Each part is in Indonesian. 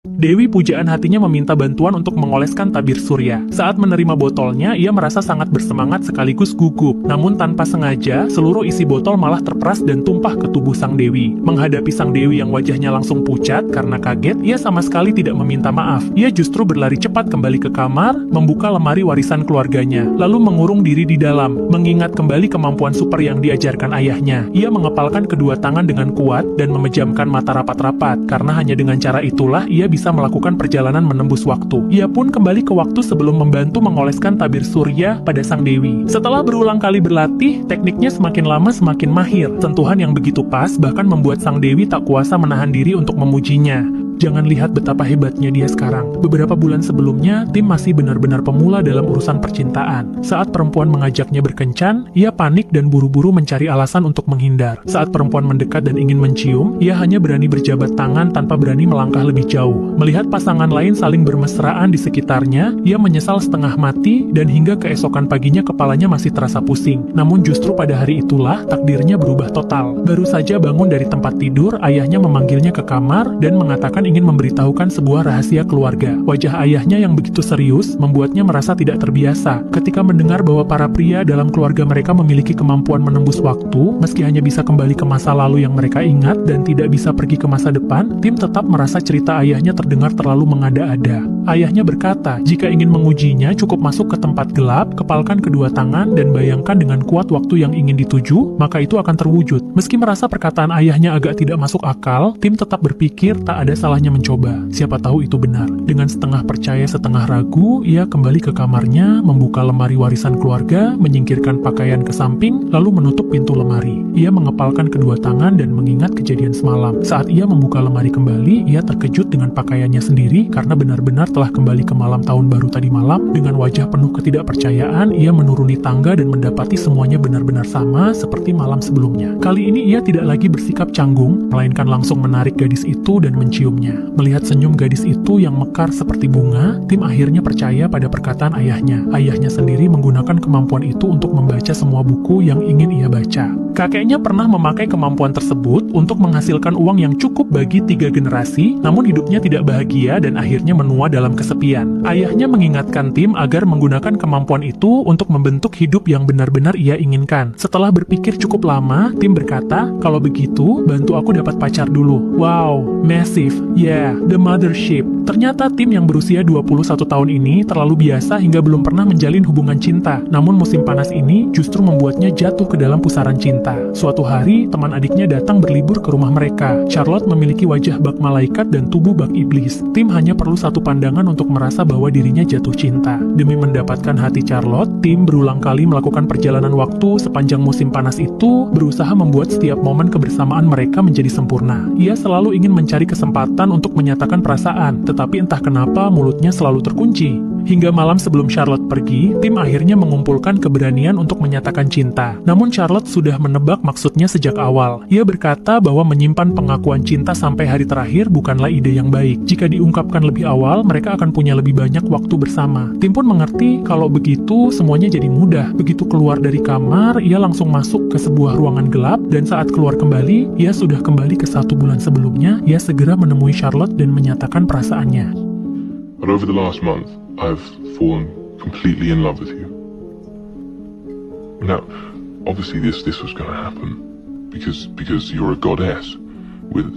Dewi pujaan hatinya meminta bantuan untuk mengoleskan tabir surya. Saat menerima botolnya, ia merasa sangat bersemangat sekaligus gugup. Namun tanpa sengaja, seluruh isi botol malah terperas dan tumpah ke tubuh sang Dewi. Menghadapi sang Dewi yang wajahnya langsung pucat karena kaget, ia sama sekali tidak meminta maaf. Ia justru berlari cepat kembali ke kamar, membuka lemari warisan keluarganya, lalu mengurung diri di dalam, mengingat kembali kemampuan super yang diajarkan ayahnya. Ia mengepalkan kedua tangan dengan kuat dan memejamkan mata rapat-rapat, karena hanya dengan cara itulah ia bisa melakukan perjalanan menembus waktu. Ia pun kembali ke waktu sebelum membantu mengoleskan tabir surya pada sang Dewi. Setelah berulang kali berlatih, tekniknya semakin lama semakin mahir. Sentuhan yang begitu pas bahkan membuat sang Dewi tak kuasa menahan diri untuk memujinya. Jangan lihat betapa hebatnya dia sekarang. Beberapa bulan sebelumnya, Tim masih benar-benar pemula dalam urusan percintaan. Saat perempuan mengajaknya berkencan, ia panik dan buru-buru mencari alasan untuk menghindar. Saat perempuan mendekat dan ingin mencium, ia hanya berani berjabat tangan tanpa berani melangkah lebih jauh. Melihat pasangan lain saling bermesraan di sekitarnya, ia menyesal setengah mati dan hingga keesokan paginya kepalanya masih terasa pusing. Namun justru pada hari itulah takdirnya berubah total. Baru saja bangun dari tempat tidur, ayahnya memanggilnya ke kamar dan mengatakan ingin memberitahukan sebuah rahasia keluarga. Wajah ayahnya yang begitu serius membuatnya merasa tidak terbiasa. Ketika mendengar bahwa para pria dalam keluarga mereka memiliki kemampuan menembus waktu, meski hanya bisa kembali ke masa lalu yang mereka ingat dan tidak bisa pergi ke masa depan, Tim tetap merasa cerita ayahnya terdengar terlalu mengada-ada. Ayahnya berkata, jika ingin mengujinya cukup masuk ke tempat gelap, kepalkan kedua tangan dan bayangkan dengan kuat waktu yang ingin dituju, maka itu akan terwujud. Meski merasa perkataan ayahnya agak tidak masuk akal, Tim tetap berpikir tak ada salahnya mencoba. Siapa tahu itu benar. Dengan setengah percaya setengah ragu, ia kembali ke kamarnya, membuka lemari warisan keluarga, menyingkirkan pakaian ke samping, lalu menutup pintu lemari. Ia mengepalkan kedua tangan dan mengingat kejadian semalam. Saat ia membuka lemari kembali, ia terkejut dengan pakaiannya sendiri karena benar-benar telah kembali ke malam tahun baru tadi malam. Dengan wajah penuh ketidakpercayaan, ia menuruni tangga dan mendapati semuanya benar-benar sama seperti malam sebelumnya. Kali ini ia tidak lagi bersikap canggung, melainkan langsung menarik gadis itu dan menciumnya. Melihat senyum gadis itu yang mekar seperti bunga, Tim akhirnya percaya pada perkataan ayahnya. Ayahnya sendiri menggunakan kemampuan itu untuk membaca semua buku yang ingin ia baca. Kakeknya pernah memakai kemampuan tersebut untuk menghasilkan uang yang cukup bagi 3 generasi, namun hidupnya tidak bahagia dan akhirnya menua dalam kesepian. Ayahnya mengingatkan Tim agar menggunakan kemampuan itu untuk membentuk hidup yang benar-benar ia inginkan. Setelah berpikir cukup lama, Tim berkata, kalau begitu, bantu aku dapat pacar dulu. Wow, massive. Yeah, the mothership. Ternyata Tim yang berusia 21 tahun ini terlalu biasa hingga belum pernah menjalin hubungan cinta. Namun musim panas ini justru membuatnya jatuh ke dalam pusaran cinta. Suatu hari, teman adiknya datang berlibur ke rumah mereka. Charlotte memiliki wajah bak malaikat dan tubuh bak iblis. Tim hanya perlu satu pandangan untuk merasa bahwa dirinya jatuh cinta. Demi mendapatkan hati Charlotte, Tim berulang kali melakukan perjalanan waktu sepanjang musim panas itu, berusaha membuat setiap momen kebersamaan mereka menjadi sempurna. Ia selalu ingin mencari kesempatan untuk menyatakan perasaan, tetapi entah kenapa mulutnya selalu terkunci. Hingga malam sebelum Charlotte pergi, Tim akhirnya mengumpulkan keberanian untuk menyatakan cinta. Namun Charlotte sudah menebak maksudnya sejak awal. Ia berkata bahwa menyimpan pengakuan cinta sampai hari terakhir bukanlah ide yang baik. Jika diungkapkan lebih awal, mereka akan punya lebih banyak waktu bersama. Tim pun mengerti kalau begitu semuanya jadi mudah. Begitu keluar dari kamar, ia langsung masuk ke sebuah ruangan gelap, dan saat keluar kembali, ia sudah kembali ke 1 bulan sebelumnya. Ia segera menemui Charlotte dan menyatakan perasaannya. But over the last month, I've fallen completely in love with you. Now, obviously this was going to happen because you're a goddess with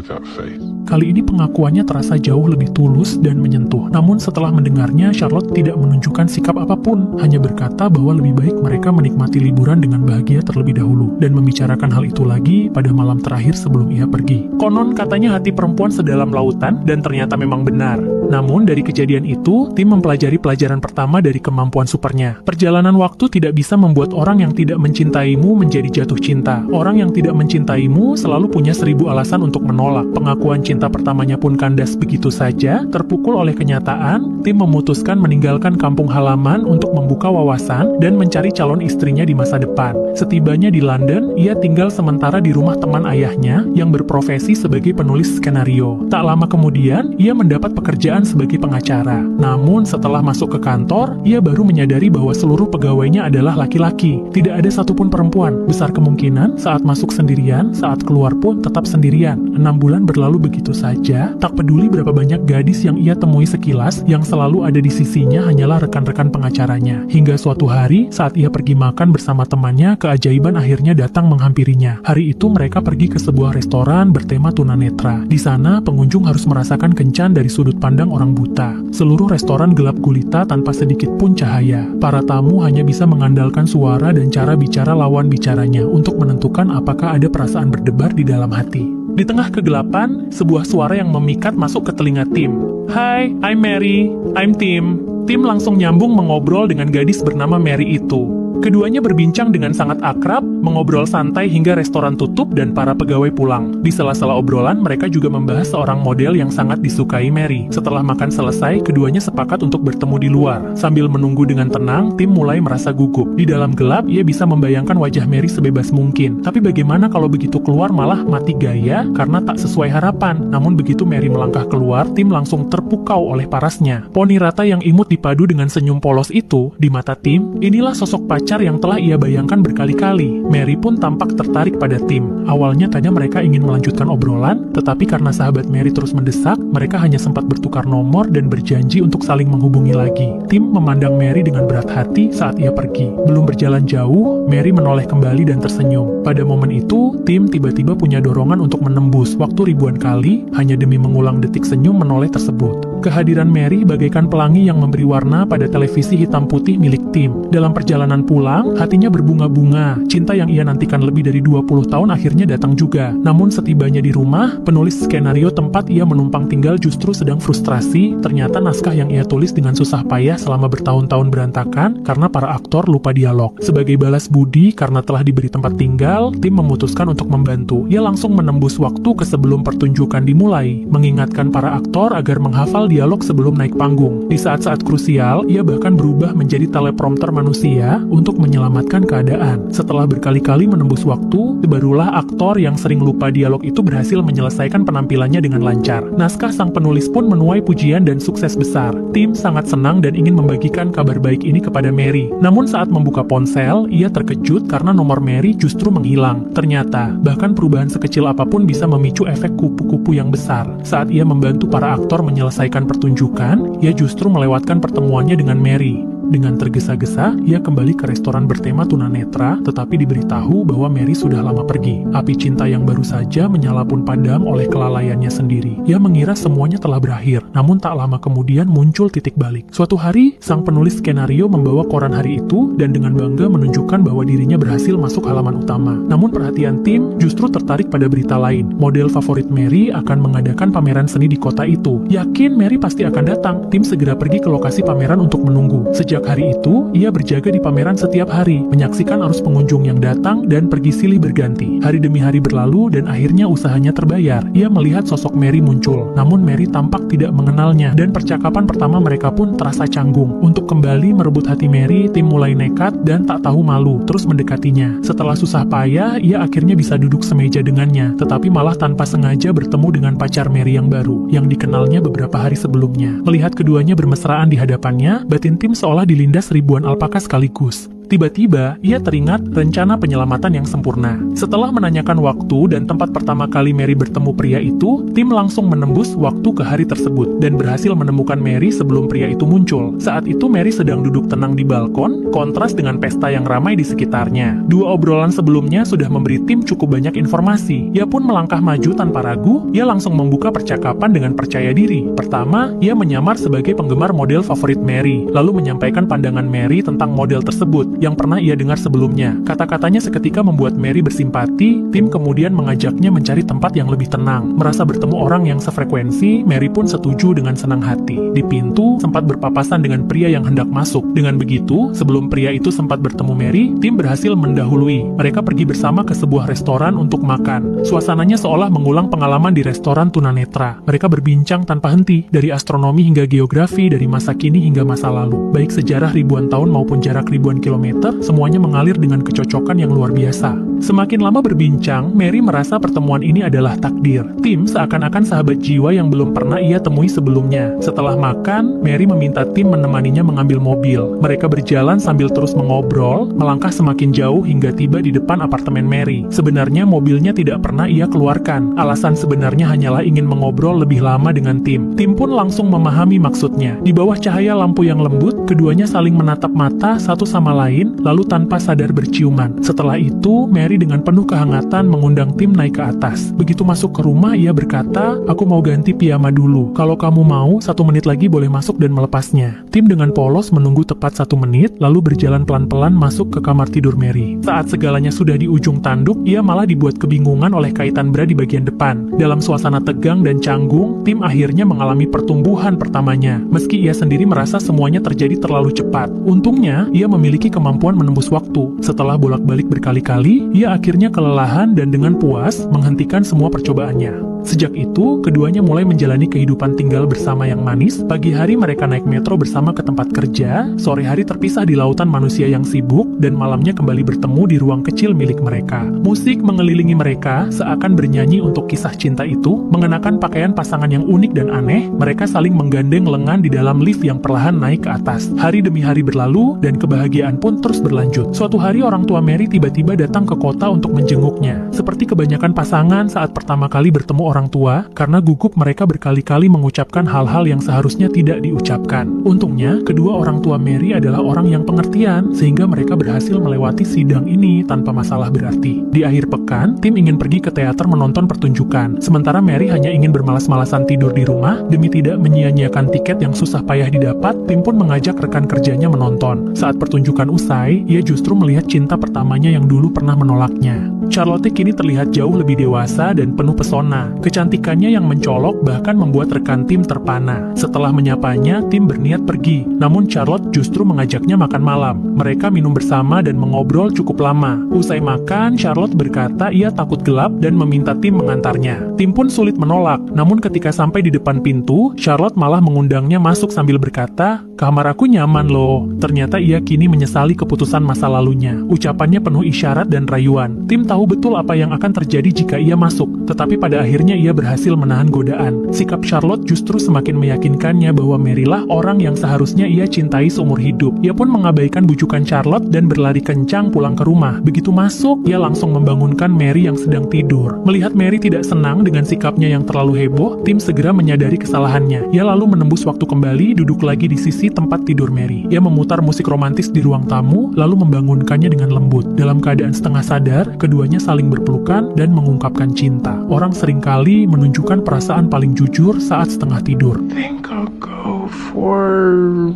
that faith. Kali ini pengakuannya terasa jauh lebih tulus dan menyentuh. Namun setelah mendengarnya, Charlotte tidak menunjukkan sikap apapun, hanya berkata bahwa lebih baik mereka menikmati liburan dengan bahagia terlebih dahulu, dan membicarakan hal itu lagi pada malam terakhir sebelum ia pergi. Konon katanya hati perempuan sedalam lautan, dan ternyata memang benar. Namun dari kejadian itu, Tim mempelajari pelajaran pertama dari kemampuan supernya. Perjalanan waktu tidak bisa membuat orang yang tidak mencintaimu menjadi jatuh cinta. Orang yang tidak mencintaimu selalu punya 1000 alasan untuk menolak. Pengakuan cinta pertamanya pun kandas begitu saja. Terpukul oleh kenyataan, Tim memutuskan meninggalkan kampung halaman untuk membuka wawasan dan mencari calon istrinya di masa depan. Setibanya di London, ia tinggal sementara di rumah teman ayahnya yang berprofesi sebagai penulis skenario. Tak lama kemudian, ia mendapat pekerjaan pekerjaan sebagai pengacara. Namun setelah masuk ke kantor, ia baru menyadari bahwa seluruh pegawainya adalah laki-laki. Tidak ada satupun perempuan. Besar kemungkinan saat masuk sendirian, saat keluar pun tetap sendirian. 6 bulan berlalu begitu saja, tak peduli berapa banyak gadis yang ia temui sekilas, yang selalu ada di sisinya hanyalah rekan-rekan pengacaranya. Hingga suatu hari, saat ia pergi makan bersama temannya, keajaiban akhirnya datang menghampirinya. Hari itu mereka pergi ke sebuah restoran bertema tunanetra. Di sana, pengunjung harus merasakan kencan dari sudut pandang orang buta. Seluruh restoran gelap gulita tanpa sedikit pun cahaya. Para tamu hanya bisa mengandalkan suara dan cara bicara lawan bicaranya untuk menentukan apakah ada perasaan berdebar di dalam hati. Di tengah kegelapan, sebuah suara yang memikat masuk ke telinga Tim. "Hai, I'm Mary. I'm Tim." Tim langsung nyambung mengobrol dengan gadis bernama Mary itu. Keduanya berbincang dengan sangat akrab, mengobrol santai hingga restoran tutup dan para pegawai pulang. Di sela-sela obrolan, mereka juga membahas seorang model yang sangat disukai Mary. Setelah makan selesai, keduanya sepakat untuk bertemu di luar. Sambil menunggu dengan tenang, Tim mulai merasa gugup. Di dalam gelap, ia bisa membayangkan wajah Mary sebebas mungkin. Tapi bagaimana kalau begitu keluar malah mati gaya karena tak sesuai harapan? Namun begitu Mary melangkah keluar, Tim langsung terpukau oleh parasnya. Poni rata yang imut dipadu dengan senyum polos itu, di mata Tim, inilah sosok pacar yang telah ia bayangkan berkali-kali. Mary pun tampak tertarik pada Tim. Awalnya tanya mereka ingin melanjutkan obrolan, tetapi karena sahabat Mary terus mendesak, mereka hanya sempat bertukar nomor dan berjanji untuk saling menghubungi lagi. Tim memandang Mary dengan berat hati saat ia pergi. Belum berjalan jauh, Mary menoleh kembali dan tersenyum. Pada momen itu, Tim tiba-tiba punya dorongan untuk menembus waktu ribuan kali, hanya demi mengulang detik senyum menoleh tersebut. Kehadiran Mary bagaikan pelangi yang memberi warna pada televisi hitam putih milik Tim. Dalam perjalanan pulang, hatinya berbunga-bunga. Cinta yang ia nantikan lebih dari 20 tahun akhirnya datang juga. Namun setibanya di rumah, penulis skenario tempat ia menumpang tinggal justru sedang frustrasi. Ternyata naskah yang ia tulis dengan susah payah selama bertahun-tahun berantakan karena para aktor lupa dialog. Sebagai balas budi karena telah diberi tempat tinggal, Tim memutuskan untuk membantu. Ia langsung menembus waktu ke sebelum pertunjukan dimulai, mengingatkan para aktor agar menghafal dialog sebelum naik panggung. Di saat-saat krusial, ia bahkan berubah menjadi teleprompter manusia untuk menyelamatkan keadaan. Setelah berkali-kali menembus waktu, barulah aktor yang sering lupa dialog itu berhasil menyelesaikan penampilannya dengan lancar. Naskah sang penulis pun menuai pujian dan sukses besar. Tim sangat senang dan ingin membagikan kabar baik ini kepada Mary. Namun saat membuka ponsel, ia terkejut karena nomor Mary justru menghilang. Ternyata, bahkan perubahan sekecil apapun bisa memicu efek kupu-kupu yang besar. Saat ia membantu para aktor menyelesaikan pertunjukan, ia justru melewatkan pertemuannya dengan Mary. Dengan tergesa-gesa, ia kembali ke restoran bertema tunanetra, tetapi diberitahu bahwa Mary sudah lama pergi. Api cinta yang baru saja menyala pun padam oleh kelalaiannya sendiri. Ia mengira semuanya telah berakhir, namun tak lama kemudian muncul titik balik. Suatu hari, sang penulis skenario membawa koran hari itu dan dengan bangga menunjukkan bahwa dirinya berhasil masuk halaman utama. Namun perhatian Tim justru tertarik pada berita lain. Model favorit Mary akan mengadakan pameran seni di kota itu. Yakin Mary pasti akan datang, Tim segera pergi ke lokasi pameran untuk menunggu. Sejak hari itu, ia berjaga di pameran setiap hari, menyaksikan arus pengunjung yang datang dan pergi silih berganti. Hari demi hari berlalu dan akhirnya usahanya terbayar. Ia melihat sosok Mary muncul, namun Mary tampak tidak mengenalnya dan percakapan pertama mereka pun terasa canggung. Untuk kembali merebut hati Mary, Tim mulai nekat dan tak tahu malu, terus mendekatinya. Setelah susah payah, ia akhirnya bisa duduk semeja dengannya, tetapi malah tanpa sengaja bertemu dengan pacar Mary yang baru, yang dikenalnya beberapa hari sebelumnya. Melihat keduanya bermesraan di hadapannya, batin Tim seolah dilindas ribuan alpaka sekaligus. Tiba-tiba, ia teringat rencana penyelamatan yang sempurna. Setelah menanyakan waktu dan tempat pertama kali Mary bertemu pria itu, Tim langsung menembus waktu ke hari tersebut dan berhasil menemukan Mary sebelum pria itu muncul. Saat itu Mary sedang duduk tenang di balkon, kontras dengan pesta yang ramai di sekitarnya. Dua obrolan sebelumnya sudah memberi Tim cukup banyak informasi. Ia pun melangkah maju tanpa ragu, ia langsung membuka percakapan dengan percaya diri. Pertama, ia menyamar sebagai penggemar model favorit Mary, lalu menyampaikan pandangan Mary tentang model tersebut yang pernah ia dengar sebelumnya. Kata-katanya seketika membuat Mary bersimpati. Tim kemudian mengajaknya mencari tempat yang lebih tenang. Merasa bertemu orang yang sefrekuensi, Mary pun setuju dengan senang hati. Di pintu, sempat berpapasan dengan pria yang hendak masuk. Dengan begitu, sebelum pria itu sempat bertemu Mary, Tim berhasil mendahului. Mereka pergi bersama ke sebuah restoran untuk makan. Suasananya seolah mengulang pengalaman di restoran tunanetra. Mereka berbincang tanpa henti, dari astronomi hingga geografi, dari masa kini hingga masa lalu. Baik sejarah ribuan tahun maupun jarak ribuan kilometer. meter, semuanya mengalir dengan kecocokan yang luar biasa. Semakin lama berbincang, Mary merasa pertemuan ini adalah takdir. Tim seakan-akan sahabat jiwa yang belum pernah ia temui sebelumnya. Setelah makan, Mary meminta Tim menemaninya mengambil mobil. Mereka berjalan sambil terus mengobrol, melangkah semakin jauh hingga tiba di depan apartemen Mary. Sebenarnya mobilnya tidak pernah ia keluarkan. Alasan sebenarnya hanyalah ingin mengobrol lebih lama dengan Tim. Tim pun langsung memahami maksudnya. Di bawah cahaya lampu yang lembut, keduanya saling menatap mata satu sama lain, lalu tanpa sadar berciuman. Setelah itu, Mary dengan penuh kehangatan mengundang Tim naik ke atas. Begitu masuk ke rumah, ia berkata, "Aku mau ganti piyama dulu. Kalau kamu mau, 1 menit lagi boleh masuk dan melepasnya." Tim dengan polos menunggu tepat 1 menit, lalu berjalan pelan-pelan masuk ke kamar tidur Mary. Saat segalanya sudah di ujung tanduk, ia malah dibuat kebingungan oleh kaitan bra di bagian depan. Dalam suasana tegang dan canggung, Tim akhirnya mengalami pertumbuhan pertamanya. Meski ia sendiri merasa semuanya terjadi terlalu cepat. Untungnya, ia memiliki kemampuan menembus waktu. Setelah bolak-balik berkali-kali, ia akhirnya kelelahan dan dengan puas menghentikan semua percobaannya. Sejak itu, keduanya mulai menjalani kehidupan tinggal bersama yang manis. Pagi hari mereka naik metro bersama ke tempat kerja, sore hari terpisah di lautan manusia yang sibuk, dan malamnya kembali bertemu di ruang kecil milik mereka. Musik mengelilingi mereka, seakan bernyanyi untuk kisah cinta itu. Mengenakan pakaian pasangan yang unik dan aneh, mereka saling menggandeng lengan di dalam lift yang perlahan naik ke atas. Hari demi hari berlalu, dan kebahagiaan pun terus berlanjut. Suatu hari orang tua Mary tiba-tiba datang ke kota untuk menjenguknya. Seperti kebanyakan pasangan saat pertama kali bertemu orang tua, karena gugup mereka berkali-kali mengucapkan hal-hal yang seharusnya tidak diucapkan. Untungnya, kedua orang tua Mary adalah orang yang pengertian, sehingga mereka berhasil melewati sidang ini tanpa masalah berarti. Di akhir pekan, Tim ingin pergi ke teater menonton pertunjukan, sementara Mary hanya ingin bermalas-malasan tidur di rumah. Demi tidak menyia-nyiakan tiket yang susah payah didapat, Tim pun mengajak rekan kerjanya menonton. Saat pertunjukan usai, ia justru melihat cinta pertamanya yang dulu pernah menolaknya. Charlotte kini terlihat jauh lebih dewasa dan penuh pesona. Kecantikannya yang mencolok bahkan membuat rekan Tim terpana. Setelah menyapanya, Tim berniat pergi. Namun Charlotte justru mengajaknya makan malam. Mereka minum bersama dan mengobrol cukup lama. Usai makan, Charlotte berkata ia takut gelap dan meminta Tim mengantarnya. Tim pun sulit menolak. Namun ketika sampai di depan pintu, Charlotte malah mengundangnya masuk sambil berkata, "Kamar aku nyaman loh." Ternyata ia kini menyesali keputusan masa lalunya. Ucapannya penuh isyarat dan rayuan. Tim tahu betul apa yang akan terjadi jika ia masuk, tetapi pada akhirnya ia berhasil menahan godaan. Sikap Charlotte justru semakin meyakinkannya bahwa Mary lah orang yang seharusnya ia cintai seumur hidup. Ia pun mengabaikan bujukan Charlotte dan berlari kencang pulang ke rumah. Begitu masuk, ia langsung membangunkan Mary yang sedang tidur. Melihat Mary tidak senang dengan sikapnya yang terlalu heboh, Tim segera menyadari kesalahannya. Ia lalu menembus waktu kembali, duduk lagi di sisi tempat tidur Mary. Ia memutar musik romantis di ruang tamu, lalu membangunkannya dengan lembut. Dalam keadaan setengah sadar, keduanya saling berpelukan dan mengungkapkan cinta. Orang seringkali menunjukkan perasaan paling jujur saat setengah tidur. Think I'll go for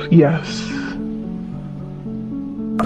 yes.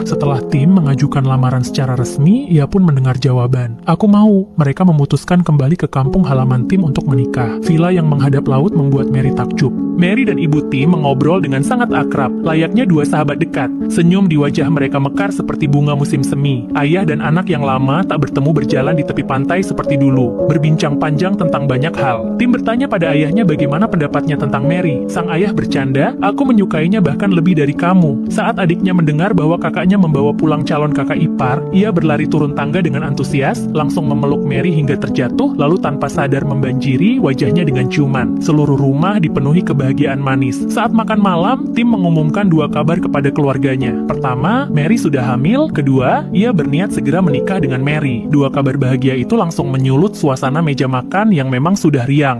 Setelah Tim mengajukan lamaran secara resmi, ia pun mendengar jawaban. "Aku mau." Mereka memutuskan kembali ke kampung halaman Tim untuk menikah. Villa yang menghadap laut membuat Mary takjub. Mary dan ibu Tim mengobrol dengan sangat akrab, layaknya dua sahabat dekat. Senyum di wajah mereka mekar seperti bunga musim semi. Ayah dan anak yang lama tak bertemu berjalan di tepi pantai seperti dulu, berbincang panjang tentang banyak hal. Tim bertanya pada ayahnya bagaimana pendapatnya tentang Mary. Sang ayah bercanda, "Aku menyukainya bahkan lebih dari kamu." Saat adiknya mendengar bahwa kakaknya membawa pulang calon kakak ipar, ia berlari turun tangga dengan antusias, langsung memeluk Mary hingga terjatuh, lalu tanpa sadar membanjiri wajahnya dengan ciuman. Seluruh rumah dipenuhi kebahagiaan manis. Saat makan malam, Tim mengumumkan 2 kabar kepada keluarganya. Pertama, Mary sudah hamil. Kedua, ia berniat segera menikah dengan Mary. 2 kabar bahagia itu langsung menyulut suasana meja makan yang memang sudah riang.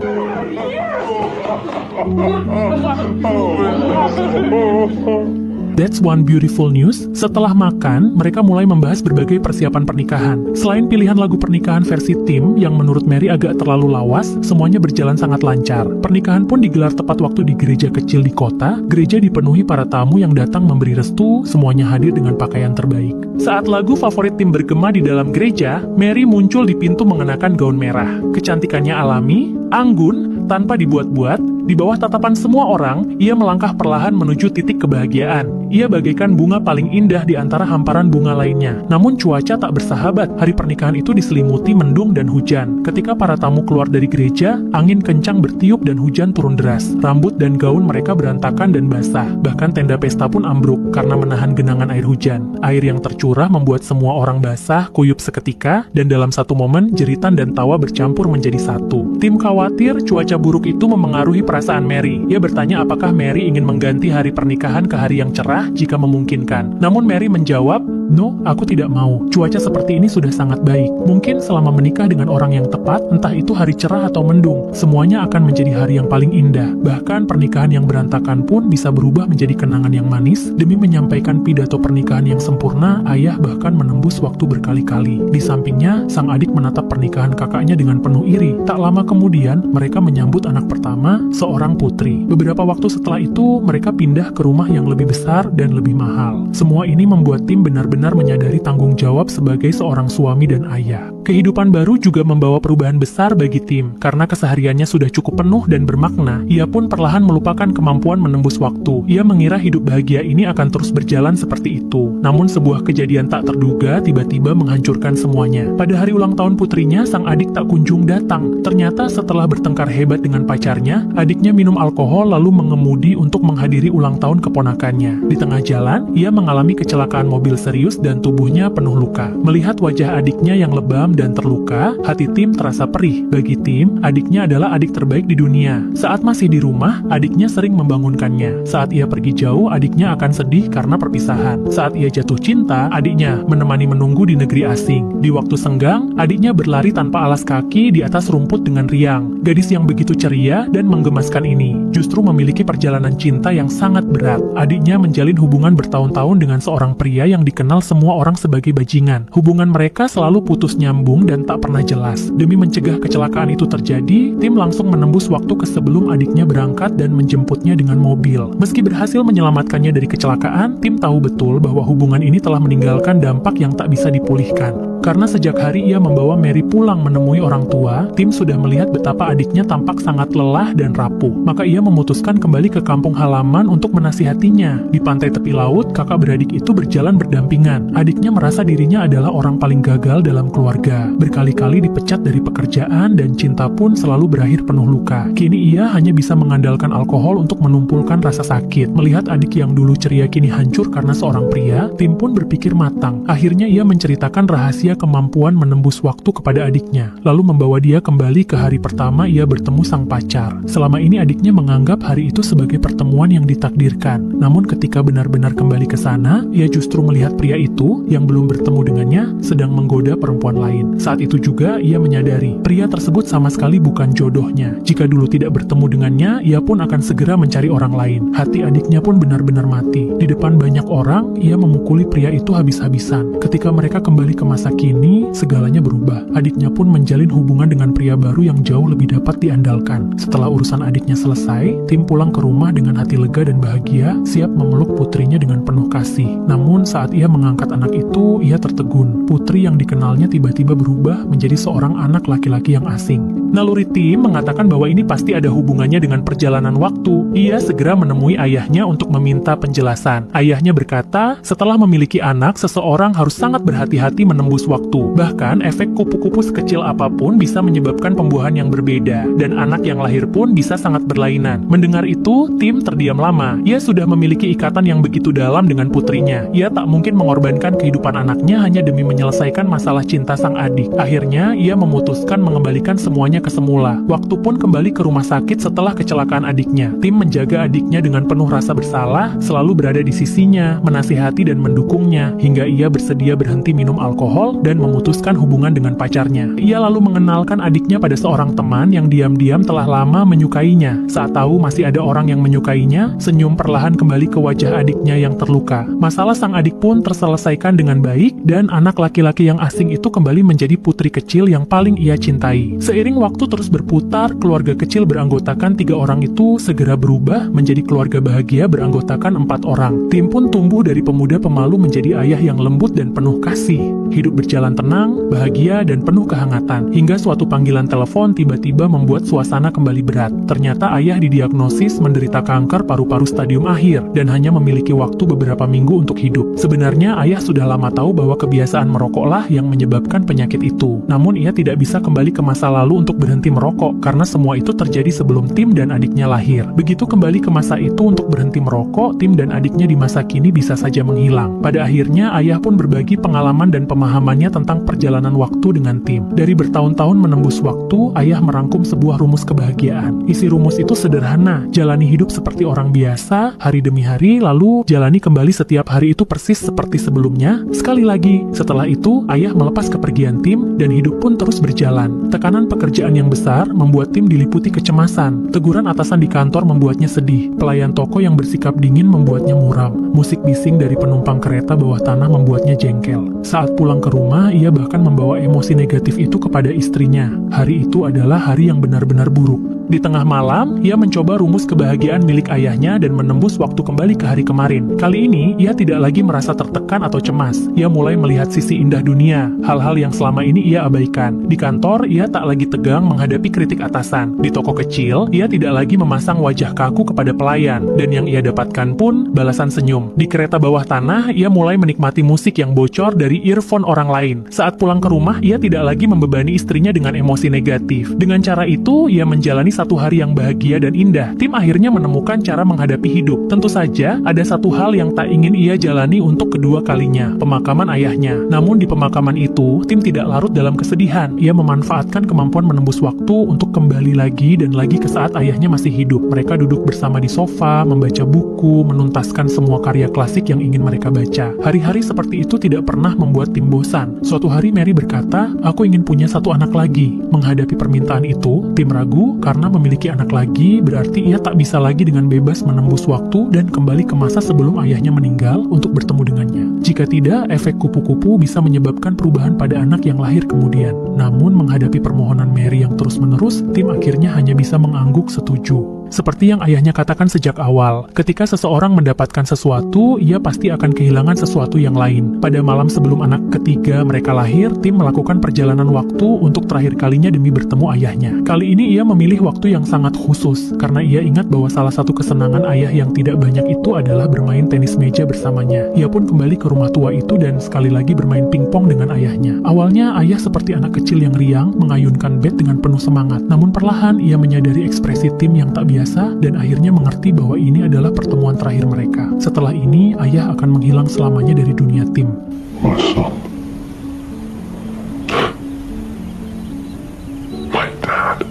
That's one beautiful news. Setelah makan, mereka mulai membahas berbagai persiapan pernikahan. Selain pilihan lagu pernikahan versi Tim yang menurut Mary agak terlalu lawas, semuanya berjalan sangat lancar. Pernikahan pun digelar tepat waktu di gereja kecil di kota. Gereja dipenuhi para tamu yang datang memberi restu, semuanya hadir dengan pakaian terbaik. Saat lagu favorit Tim bergema di dalam gereja, Mary muncul di pintu mengenakan gaun merah. Kecantikannya alami, anggun, tanpa dibuat-buat. Di bawah tatapan semua orang, ia melangkah perlahan menuju titik kebahagiaan. Ia bagaikan bunga paling indah di antara hamparan bunga lainnya. Namun cuaca tak bersahabat. Hari pernikahan itu diselimuti mendung dan hujan. Ketika para tamu keluar dari gereja, angin kencang bertiup dan hujan turun deras. Rambut dan gaun mereka berantakan dan basah. Bahkan tenda pesta pun ambruk karena menahan genangan air hujan. Air yang tercurah membuat semua orang basah, kuyup seketika, dan dalam satu momen jeritan dan tawa bercampur menjadi satu. Tim khawatir cuaca buruk itu memengaruhi perasaan Mary. Ia bertanya apakah Mary ingin mengganti hari pernikahan ke hari yang cerah jika memungkinkan. Namun Mary menjawab, "No, aku tidak mau. Cuaca seperti ini sudah sangat baik. Mungkin selama menikah dengan orang yang tepat, entah itu hari cerah atau mendung, semuanya akan menjadi hari yang paling indah. Bahkan pernikahan yang berantakan pun bisa berubah menjadi kenangan yang manis. Demi menyampaikan pidato pernikahan yang sempurna, ayah bahkan menembus waktu berkali-kali. Di sampingnya, sang adik menatap pernikahan kakaknya dengan penuh iri. Tak lama kemudian, mereka menyambut anak pertama, seorang putri. Beberapa waktu setelah itu, mereka pindah ke rumah yang lebih besar dan lebih mahal. Semua ini membuat Tim benar-benar menyadari tanggung jawab sebagai seorang suami dan ayah. Kehidupan baru juga membawa perubahan besar bagi Tim. Karena kesehariannya sudah cukup penuh dan bermakna, ia pun perlahan melupakan kemampuan menembus waktu. Ia mengira hidup bahagia ini akan terus berjalan seperti itu. Namun sebuah kejadian tak terduga tiba-tiba menghancurkan semuanya. Pada hari ulang tahun putrinya, sang adik tak kunjung datang. Ternyata setelah bertengkar hebat dengan pacarnya, adiknya minum alkohol lalu mengemudi untuk menghadiri ulang tahun keponakannya. Di tengah jalan, ia mengalami kecelakaan mobil serius dan tubuhnya penuh luka. Melihat wajah adiknya yang lebam dan terluka, hati Tim terasa perih. Bagi Tim, adiknya adalah adik terbaik di dunia. Saat masih di rumah, adiknya sering membangunkannya. Saat ia pergi jauh, adiknya akan sedih karena perpisahan. Saat ia jatuh cinta, adiknya menemani menunggu di negeri asing. Di waktu senggang, adiknya berlari tanpa alas kaki di atas rumput dengan riang. Gadis yang begitu ceria dan menggemaskan ini justru memiliki perjalanan cinta yang sangat berat. Adiknya menjalin hubungan bertahun-tahun dengan seorang pria yang dikenal semua orang sebagai bajingan. Hubungan mereka selalu putus nyambung dan tak pernah jelas. Demi mencegah kecelakaan itu terjadi, Tim langsung menembus waktu ke sebelum adiknya berangkat dan menjemputnya dengan mobil. Meski berhasil menyelamatkannya dari kecelakaan, Tim tahu betul bahwa hubungan ini telah meninggalkan dampak yang tak bisa dipulihkan. Karena sejak hari ia membawa Mary pulang menemui orang tua, Tim sudah melihat betapa adiknya tampak sangat lelah dan rapuh. Maka ia memutuskan kembali ke kampung halaman untuk menasihatinya. Di pantai tepi laut, kakak beradik itu berjalan berdampingan. Adiknya merasa dirinya adalah orang paling gagal dalam keluarga. Berkali-kali dipecat dari pekerjaan dan cinta pun selalu berakhir penuh luka. Kini ia hanya bisa mengandalkan alkohol untuk menumpulkan rasa sakit. Melihat adik yang dulu ceria kini hancur karena seorang pria, Tim pun berpikir matang. Akhirnya ia menceritakan rahasia kemampuan menembus waktu kepada adiknya, lalu membawa dia kembali ke hari pertama ia bertemu sang pacar. Selama ini adiknya menganggap hari itu sebagai pertemuan yang ditakdirkan. Namun ketika benar-benar kembali ke sana, ia justru melihat pria itu yang belum bertemu dengannya sedang menggoda perempuan lain. Saat itu juga ia menyadari pria tersebut sama sekali bukan jodohnya. Jika dulu tidak bertemu dengannya, ia pun akan segera mencari orang lain. Hati adiknya pun benar-benar mati. Di depan banyak orang, ia memukuli pria itu habis-habisan. Ketika mereka kembali ke masa kini, segalanya berubah. Adiknya pun menjalin hubungan dengan pria baru yang jauh lebih dapat diandalkan. Setelah urusan adiknya selesai, Tim pulang ke rumah dengan hati lega dan bahagia, siap memeluk putrinya dengan penuh kasih. Namun saat ia mengangkat anak itu, ia tertegun. Putri yang dikenalnya tiba-tiba berubah menjadi seorang anak laki-laki yang asing. Naluri Tim mengatakan bahwa ini pasti ada hubungannya dengan perjalanan waktu. Ia segera menemui ayahnya untuk meminta penjelasan. Ayahnya berkata, setelah memiliki anak, seseorang harus sangat berhati-hati menembus waktu. Bahkan, efek kupu-kupu sekecil apapun bisa menyebabkan pembuahan yang berbeda, dan anak yang lahir pun bisa sangat berlainan. Mendengar itu, Tim terdiam lama. Ia sudah memiliki ikatan yang begitu dalam dengan putrinya. Ia tak mungkin mengorbankan kehidupan anaknya hanya demi menyelesaikan masalah cinta sang adik. Akhirnya, ia memutuskan mengembalikan semuanya ke semula. Waktu pun kembali ke rumah sakit setelah kecelakaan adiknya. Tim menjaga adiknya dengan penuh rasa bersalah, selalu berada di sisinya, menasihati dan mendukungnya, hingga ia bersedia berhenti minum alkohol dan memutuskan hubungan dengan pacarnya. Ia lalu mengenalkan adiknya pada seorang teman yang diam-diam telah lama menyukainya. Saat tahu masih ada orang yang menyukainya, senyum perlahan kembali ke wajah adiknya yang terluka. Masalah sang adik pun terselesaikan dengan baik, dan anak laki-laki yang asing itu kembali menjadi putri kecil yang paling ia cintai. Seiring waktu terus berputar, keluarga kecil beranggotakan 3 orang itu segera berubah menjadi keluarga bahagia beranggotakan 4 orang. Tim pun tumbuh dari pemuda pemalu menjadi ayah yang lembut dan penuh kasih. Hidup berjalan tenang, bahagia, dan penuh kehangatan. Hingga suatu panggilan telepon tiba-tiba membuat suasana kembali berat. Ternyata ayah didiagnosis menderita kanker paru-paru stadium akhir dan hanya memiliki waktu beberapa minggu untuk hidup. Sebenarnya ayah sudah lama tahu bahwa kebiasaan merokoklah yang menyebabkan penyakit itu. Namun ia tidak bisa kembali ke masa lalu untuk berhenti merokok karena semua itu terjadi sebelum Tim dan adiknya lahir. Begitu kembali ke masa itu untuk berhenti merokok, Tim dan adiknya di masa kini bisa saja menghilang. Pada akhirnya ayah pun berbagi pengalaman dan pemahamannya tentang perjalanan waktu dengan Tim. Dari bertahun-tahun menembus waktu, ayah merangkum sebuah rumus kebahagiaan. Isi rumus itu sederhana, jalani hidup seperti orang biasa, hari demi hari, lalu jalani kembali setiap hari itu persis seperti sebelumnya. Sekali lagi, setelah itu, ayah melepas kepergian Tim dan hidup pun terus berjalan. Tekanan pekerjaan yang besar membuat Tim diliputi kecemasan. Teguran atasan di kantor membuatnya sedih. Pelayan toko yang bersikap dingin membuatnya muram. Musik bising dari penumpang kereta bawah tanah membuatnya jengkel. Saat pulang ke rumah, ia bahkan membawa emosi negatif itu kepada istrinya. Hari itu adalah hari yang benar-benar buruk. Di tengah malam, ia mencoba rumus kebahagiaan milik ayahnya dan menembus waktu kembali ke hari kemarin. Kali ini, ia tidak lagi merasa tertekan atau cemas. Ia mulai melihat sisi indah dunia, hal-hal yang selama ini ia abaikan. Di kantor, ia tak lagi tegang menghadapi kritik atasan. Di toko kecil, ia tidak lagi memasang wajah kaku kepada pelayan, dan yang ia dapatkan pun balasan senyum. Di kereta bawah tanah, ia mulai menikmati musik yang bocor dari earphone orang lain. Saat pulang ke rumah, ia tidak lagi membebani istrinya dengan emosi negatif. Dengan cara itu, ia menjalani satu hari yang bahagia dan indah. Tim akhirnya menemukan cara menghadapi hidup. Tentu saja, ada satu hal yang tak ingin ia jalani untuk kedua kalinya, pemakaman ayahnya. Namun di pemakaman itu, Tim tidak larut dalam kesedihan. Ia memanfaatkan kemampuan menembus waktu untuk kembali lagi dan lagi ke saat ayahnya masih hidup. Mereka duduk bersama di sofa, membaca buku, menuntaskan semua karya klasik yang ingin mereka baca. Hari-hari seperti itu tidak pernah membuat Tim bosan. Suatu hari Mary berkata, "Aku ingin punya satu anak lagi." Menghadapi permintaan itu, Tim ragu karena memiliki anak lagi berarti ia tak bisa lagi dengan bebas menembus waktu dan kembali ke masa sebelum ayahnya meninggal untuk bertemu dengannya. Jika tidak, efek kupu-kupu bisa menyebabkan perubahan pada anak yang lahir kemudian. Namun menghadapi permohonan Mary yang terus-menerus, Tim akhirnya hanya bisa mengangguk setuju. Seperti yang ayahnya katakan sejak awal, ketika seseorang mendapatkan sesuatu, ia pasti akan kehilangan sesuatu yang lain. Pada malam sebelum anak ketiga mereka lahir, Tim melakukan perjalanan waktu untuk terakhir kalinya demi bertemu ayahnya. Kali ini ia memilih waktu yang sangat khusus, karena ia ingat bahwa salah satu kesenangan ayah yang tidak banyak itu adalah bermain tenis meja bersamanya. Ia pun kembali ke rumah tua itu dan sekali lagi bermain pingpong dengan ayahnya. Awalnya ayah seperti anak kecil yang riang, mengayunkan bat dengan penuh semangat. Namun perlahan ia menyadari ekspresi Tim yang tak biasa dan akhirnya mengerti bahwa ini adalah pertemuan terakhir mereka. Setelah ini, ayah akan menghilang selamanya dari dunia Tim. My son. My dad.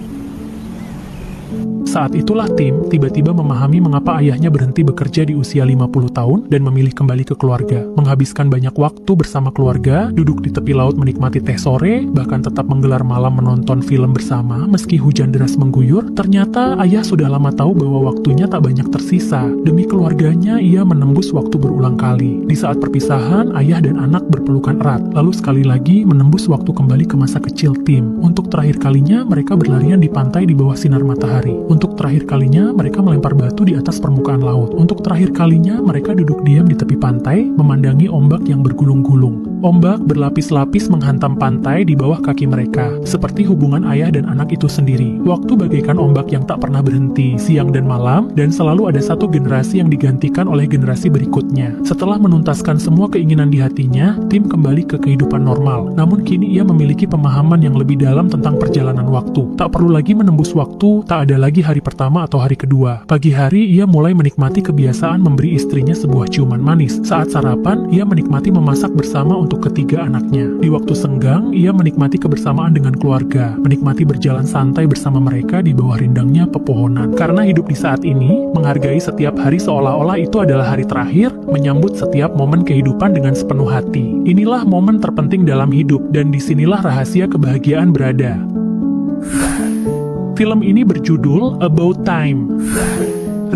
Saat itulah Tim tiba-tiba memahami mengapa ayahnya berhenti bekerja di usia 50 tahun dan memilih kembali ke keluarga. Menghabiskan banyak waktu bersama keluarga, duduk di tepi laut menikmati teh sore, bahkan tetap menggelar malam menonton film bersama meski hujan deras mengguyur. Ternyata ayah sudah lama tahu bahwa waktunya tak banyak tersisa. Demi keluarganya, ia menembus waktu berulang kali. Di saat perpisahan, ayah dan anak berpelukan erat, lalu sekali lagi menembus waktu kembali ke masa kecil Tim. Untuk terakhir kalinya, mereka berlarian di pantai di bawah sinar matahari. Untuk terakhir kalinya, mereka melempar batu di atas permukaan laut. Untuk terakhir kalinya, mereka duduk diam di tepi pantai, memandangi ombak yang bergulung-gulung. Ombak berlapis-lapis menghantam pantai di bawah kaki mereka, seperti hubungan ayah dan anak itu sendiri. Waktu bagaikan ombak yang tak pernah berhenti, siang dan malam, dan selalu ada satu generasi yang digantikan oleh generasi berikutnya. Setelah menuntaskan semua keinginan di hatinya, Tim kembali ke kehidupan normal. Namun kini ia memiliki pemahaman yang lebih dalam tentang perjalanan waktu. Tak perlu lagi menembus waktu, tak ada lagi hari pertama atau hari kedua. Pagi hari, ia mulai menikmati kebiasaan memberi istrinya sebuah ciuman manis. Saat sarapan, ia menikmati memasak bersama untuk ketiga anaknya. Di waktu senggang, ia menikmati kebersamaan dengan keluarga, menikmati berjalan santai bersama mereka di bawah rindangnya pepohonan. Karena hidup di saat ini, menghargai setiap hari seolah-olah itu adalah hari terakhir, menyambut setiap momen kehidupan dengan sepenuh hati. Inilah momen terpenting dalam hidup, dan disinilah rahasia kebahagiaan berada. Film ini berjudul About Time.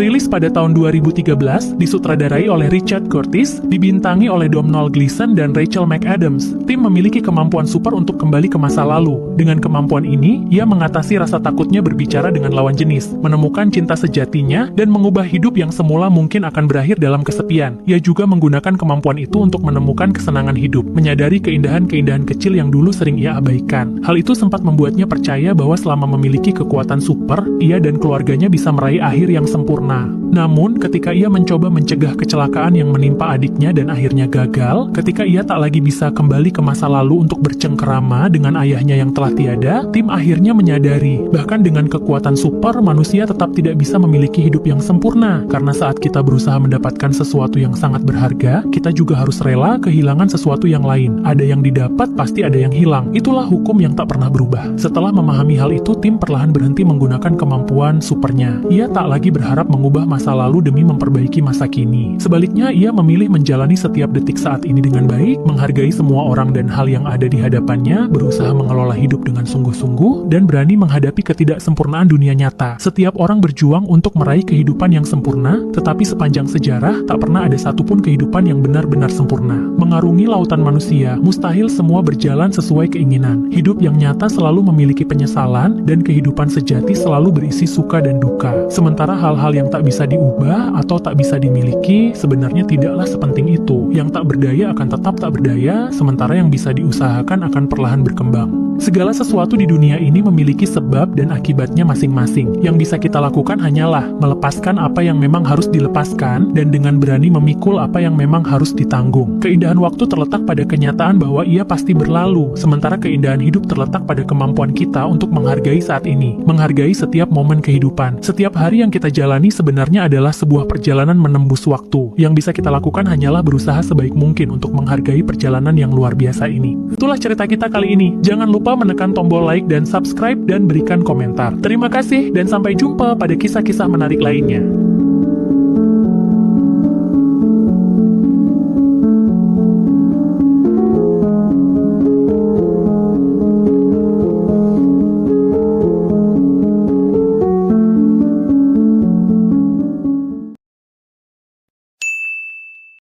Rilis pada tahun 2013, disutradarai oleh Richard Curtis, dibintangi oleh Domhnall Gleeson dan Rachel McAdams. Tim memiliki kemampuan super untuk kembali ke masa lalu. Dengan kemampuan ini, ia mengatasi rasa takutnya berbicara dengan lawan jenis, menemukan cinta sejatinya, dan mengubah hidup yang semula mungkin akan berakhir dalam kesepian. Ia juga menggunakan kemampuan itu untuk menemukan kesenangan hidup, menyadari keindahan-keindahan kecil yang dulu sering ia abaikan. Hal itu sempat membuatnya percaya bahwa selama memiliki kekuatan super, ia dan keluarganya bisa meraih akhir yang sempurna. Namun, ketika ia mencoba mencegah kecelakaan yang menimpa adiknya dan akhirnya gagal, ketika ia tak lagi bisa kembali ke masa lalu untuk bercengkerama dengan ayahnya yang telah tiada, tim akhirnya menyadari, bahkan dengan kekuatan super, manusia tetap tidak bisa memiliki hidup yang sempurna. Karena saat kita berusaha mendapatkan sesuatu yang sangat berharga, kita juga harus rela kehilangan sesuatu yang lain. Ada yang didapat, pasti ada yang hilang. Itulah hukum yang tak pernah berubah. Setelah memahami hal itu, tim perlahan berhenti menggunakan kemampuan supernya. Ia tak lagi berharap mengubah masa lalu demi memperbaiki masa kini. Sebaliknya, ia memilih menjalani setiap detik saat ini dengan baik, menghargai semua orang dan hal yang ada di hadapannya, berusaha mengelola hidup dengan sungguh-sungguh, dan berani menghadapi ketidaksempurnaan dunia nyata. Setiap orang berjuang untuk meraih kehidupan yang sempurna, tetapi sepanjang sejarah, tak pernah ada satupun kehidupan yang benar-benar sempurna. Mengarungi lautan manusia, mustahil semua berjalan sesuai keinginan. Hidup yang nyata selalu memiliki penyesalan, dan kehidupan sejati selalu berisi suka dan duka. Sementara hal-hal yang tak bisa diubah atau tak bisa dimiliki, sebenarnya tidaklah sepenting itu. Yang tak berdaya akan tetap tak berdaya, sementara yang bisa diusahakan akan perlahan berkembang. Segala sesuatu di dunia ini memiliki sebab dan akibatnya masing-masing. Yang bisa kita lakukan hanyalah melepaskan apa yang memang harus dilepaskan, dan dengan berani memikul apa yang memang harus ditanggung. Keindahan waktu terletak pada kenyataan bahwa ia pasti berlalu, sementara keindahan hidup terletak pada kemampuan kita untuk menghargai saat ini, menghargai setiap momen kehidupan. Setiap hari yang kita jalani sebenarnya adalah sebuah perjalanan menembus waktu. Yang bisa kita lakukan hanyalah berusaha sebaik mungkin untuk menghargai perjalanan yang luar biasa ini. Itulah cerita kita kali ini. Jangan lupa menekan tombol like dan subscribe dan berikan komentar. Terima kasih dan sampai jumpa pada kisah-kisah menarik lainnya.